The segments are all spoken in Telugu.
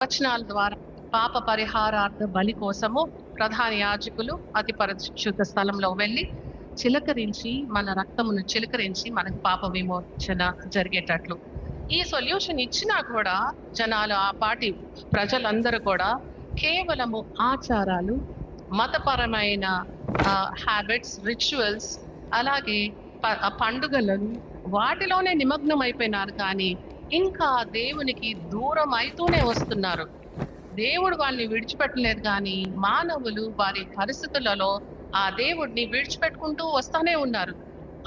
ప్రవచనాల ద్వారా పాప పరిహారార్థ బలి కోసము ప్రధాన యాజకులు అతి పరిశుద్ధ స్థలంలో వెళ్ళి చిలకరించి మన రక్తమును చిలకరించి మనకు పాప విమోచన జరిగేటట్లు ఈ సొల్యూషన్ ఇచ్చినా కూడా జనాలు ఆ పాటి ప్రజలందరూ కూడా కేవలము ఆచారాలు, మతపరమైన హ్యాబిట్స్, రిచువల్స్, అలాగే పండుగలను వాటిలోనే నిమగ్నం అయిపోయినారు. కానీ ఇంకా దేవునికి దూరం అయితూనే వస్తున్నారు. దేవుడు వాళ్ళని విడిచిపెట్టలేదు, కానీ మానవులు వారి పరిస్థితులలో ఆ దేవుడిని విడిచిపెట్టుకుంటూ వస్తానే ఉన్నారు.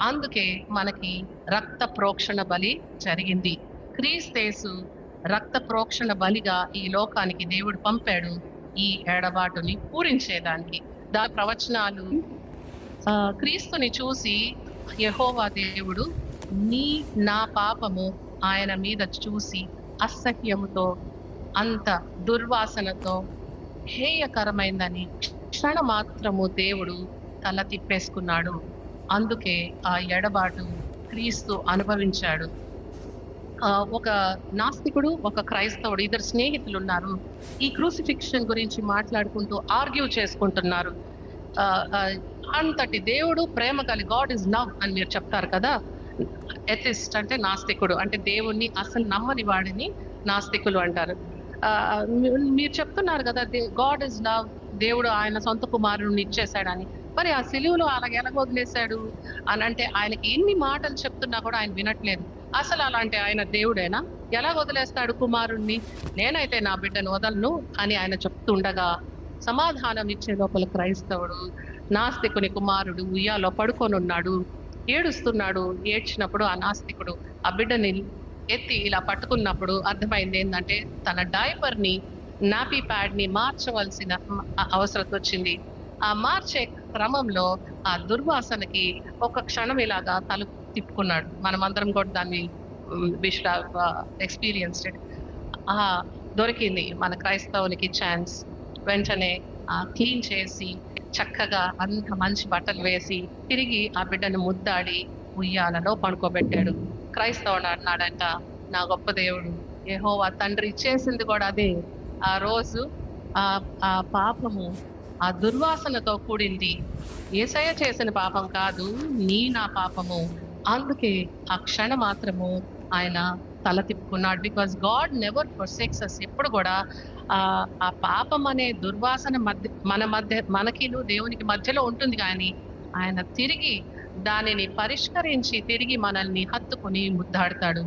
అందుకే మనకి రక్త ప్రోక్షణ బలి జరిగింది. క్రీస్తేసు రక్త ప్రోక్షణ బలిగా ఈ లోకానికి దేవుడు పంపాడు, ఈ ఎడబాటుని పూరించేదానికి. ప్రవచనాలు క్రీస్తుని చూసి యెహోవా దేవుడు నా పాపము ఆయన మీద చూసి అసహ్యముతో, అంత దుర్వాసనతో హేయకరమైందని క్షణ మాత్రము దేవుడు తల తిప్పేసుకున్నాడు. అందుకే ఆ ఎడబాటు క్రీస్తు అనుభవించాడు. ఒక నాస్తికుడు, ఒక క్రైస్తవుడు, ఇద్దరు స్నేహితులు ఉన్నారు. ఈ క్రూసిఫిక్షన్ గురించి మాట్లాడుకుంటూ ఆర్గ్యూ చేసుకుంటున్నారు. అంతటి దేవుడు ప్రేమ కలిగి, గాడ్ ఇస్ లవ్ అని మీరు చెప్తారు కదా. ఎథిస్ట్ అంటే నాస్తికుడు, అంటే దేవుణ్ణి అసలు నమ్మని వాడిని నాస్తికులు అంటారు. మీరు చెప్తున్నారు కదా గాడ్ ఇస్ లవ్, దేవుడు ఆయన సొంత కుమారుడిని ఇచ్చేసాడని. మరి ఆ సిలువలో అలాగ ఎలా వదిలేశాడు అని అంటే ఆయనకి ఎన్ని మాటలు చెప్తున్నా కూడా ఆయన వినట్లేదు. అసలు అలాంటి ఆయన దేవుడేనా? ఎలా వదిలేస్తాడు కుమారుణ్ణి? నేనైతే నా బిడ్డను వదలను అని ఆయన చెప్తుండగా సమాధానం ఇచ్చే లోపల క్రైస్తవుడు, నాస్తికుని కుమారుడు ఉయ్యాలో పడుకొని ఉన్నాడు, ఏడుస్తున్నాడు. ఏడ్చినప్పుడు ఆ నాస్తికుడు ఆ బిడ్డని ఎత్తి ఇలా పట్టుకున్నప్పుడు అర్థమైంది ఏంటంటే తన డైపర్ని, నాపీ ప్యాడ్ని మార్చవలసిన అవసరం వచ్చింది. ఆ మార్చే క్రమంలో ఆ దుర్వాసనకి ఒక క్షణం ఇలాగా తల తిప్పుకున్నాడు. మనమందరం కూడా దాన్ని వి షుడ్ హావ్ ఎక్స్పీరియన్స్డ్. దొరికింది మన క్రైస్తవునికి ఛాన్స్. వెంటనే క్లీన్ చేసి చక్కగా అంత మంచి బట్టలు వేసి తిరిగి ఆ బిడ్డను ముద్దాడి ఉయ్యాలలో పడుకోబెట్టాడు. క్రైస్తవుడు అన్నాడంట, నా గొప్ప దేవుడు యెహోవా తండ్రి చేసింది కూడా అదే. ఆ రోజు ఆ పాపము ఆ దుర్వాసనతో కూడింది. యేసయ్య చేసిన పాపం కాదు, నా పాపము. అందుకే ఆ క్షణ మాత్రము ఆయన తల తిప్పుకున్నాడు. Because God never forsakes us. ఎప్పుడు కూడా ఆ పాపం అనే దుర్వాసన మనకిను దేవునికి మధ్యలో ఉంటుంది, కానీ ఆయన తిరిగి దానిని పరిష్కరించి తిరిగి మనల్ని హత్తుకుని ముద్దాడతాడు.